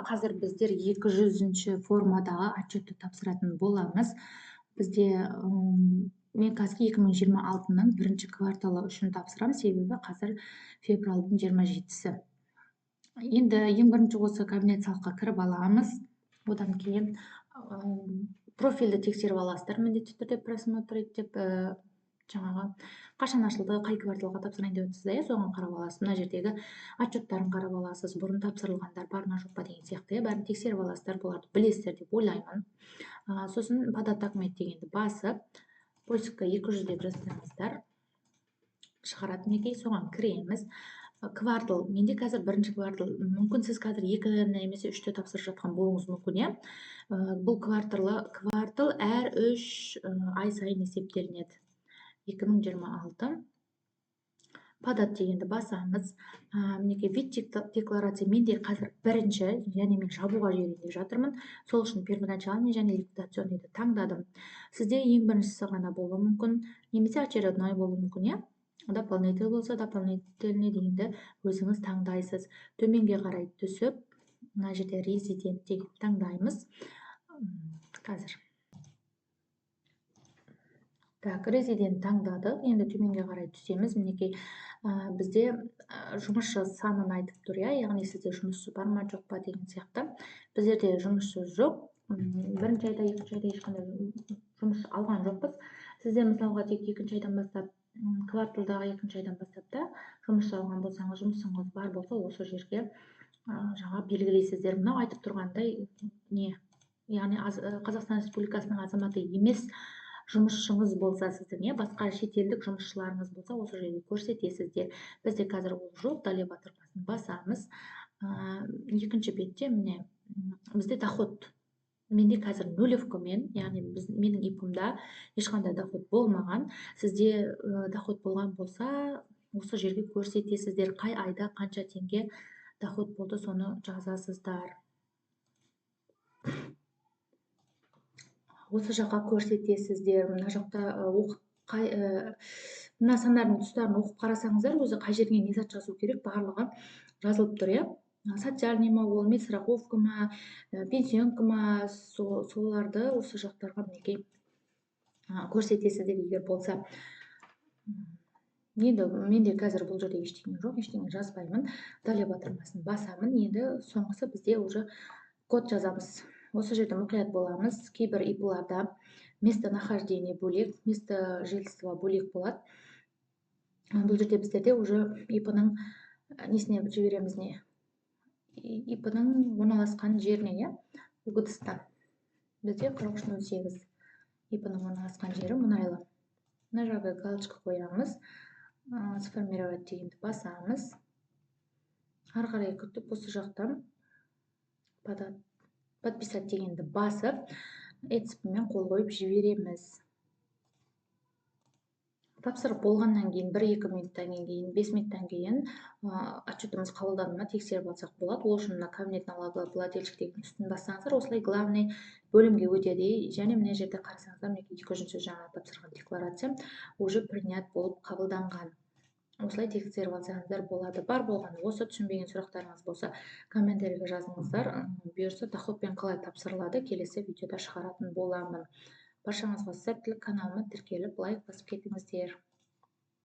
қазір біздер 200-ші формадағы отчетты тапсыратын боламыз. Бізде мен қазір 2026-ның 1-ші кварталы үшін тапсырамын, себебі қазір февральдың 27-сі. Енді ең бірінші осы кабинет салыққа кіріп аламыз. Одан кейін профильді тексеріп аласыздар міндетті түрде просмотр деп жаңағы қашан ашылды, қай кварталға тапсырайын деп отырсыз, соған қарап аласыз. Мына жердегі отчеттарын қарап аласыз, бұрын тапсырылғандар бар ма жоқ па деген сияқты, бәрін тексеріп аласыздар, бұларды білесіздер деп ойлаймын. Сосын подать документ дегенді басып, поискқа 200 деп жазсаңыздар шығарады, мінекей соған кіреміз. Квартал, менде қазір 1-ші квартал, мүмкін сіз қазір 2 немесе 3-те тапсырып жатқан болуыңыз мүмкін, бұл квартал әр 3 ай сайын есептелінеді. 2026 подать дегенді басамыз. Мінекей вид декларация, менде қазір 1-ші, және мен жабуға жіберейін деп жатырмын. Сол үшін первоначальный және ликвидационныйды таңдадым. Сізде ең біріншісі ғана болуы мүмкін, немесе очередной болуы мүмкін, дополнительный болса, дополнительный дегенді өзіңіз таңдайсыз. Төменге қарай түсіп, мына жерде резидент деген таңдаймыз. Қазір. Так, резидент таңдадық. Енді төменге қарай түсеміз. Мінекей бізде жұмысшы санын айтып тұр, яғни сізде жұмысшы бар ма, жоқ па деген сияқты. Біздерде жұмысшы жоқ. 1-ші айда, 2-ші айда ешқандай жұмысшы алған жоқпыз. Сізде мысалға тек 2-ші айдан бастап, кварталдағы 2-ші айдан бастап та жұмысшы алған болсаңыз, жұмысыңыз бар болса, осы жерге жаңа белгілейсіздер. Мынау айтып тұрғандай яғни Қазақстан Республикасының азаматы емес жұмысшыңыз болса сіздің, басқа шетелдік жұмысшыларыңыз болса, осы жерге көрсетесіздер. Бізде қазір ол жоқ, далее батырмасын басамыз. 2-ші бетте міне бізде доход. Менде қазір нулевкамен, яғни менің ипымда ешқандай доход болмаған. Сізде доход болған болса, осы жерге көрсетесіздер. Қай айда қанша теңге доход болды, соны жазасыздар. Осы жаққа көрсетесіздер. Мына жақта мына сандардың тұстарын оқып қарасаңыздар, өзі қай жерге не зат жазу керек, барлығы жазылып тұр, социальный ма ол, медстраховка ма, пенсионка ма, соларды осы жақтарға мінекей көрсетесіздер егер болса. Енді менде қазір бұл жерде ештеңе жоқ, ештеңе жазбаймын. Далее батырмасын басамын. Енді соңғысы бізде уже код жазамыз. Осы жерде мұқият боламыз. Кейбір ИПларда местонахождение бөлек, место жительства бөлек болады. Бұл жерде біздерде уже ИПның несіне жібереміз, ИПның орналасқан жеріне, УГДС-тан. Бізде 4308 ИПның орналасқан жері мұнайлы. Мына жаққа галочка қоямыз. Сформировать дегенді басамыз. Ары қарай күтіп, осы жақтан подписать дегенді басып, этспімен қол қойып жібереміз. Тапсырып болғаннан кейін 1-2 минуттан кейін, 5 минуттан кейін отчетымыз қабылданды ма тексеріп алсақ болады. Ол үшін мына кабинет налогоплательщик деген үстін бассаңыздар, осылай главный бөлімге өтеді. Және мына жерде қарасаңыздар, 200-ші жаңа тапсырған декларация уже принят болып қабылданған. Осылай тексеріп алсаңыздар болады. Бар болған осы түсінбеген сұрақтарыңыз болса, комментарийге жазыңыздар. Бұйырса доходпен қалай тапсырылады, келесі видеода шығаратын боламын. Баршаңызға сәттілік, каналыма тіркеліп, лайк басып кетіңіздер.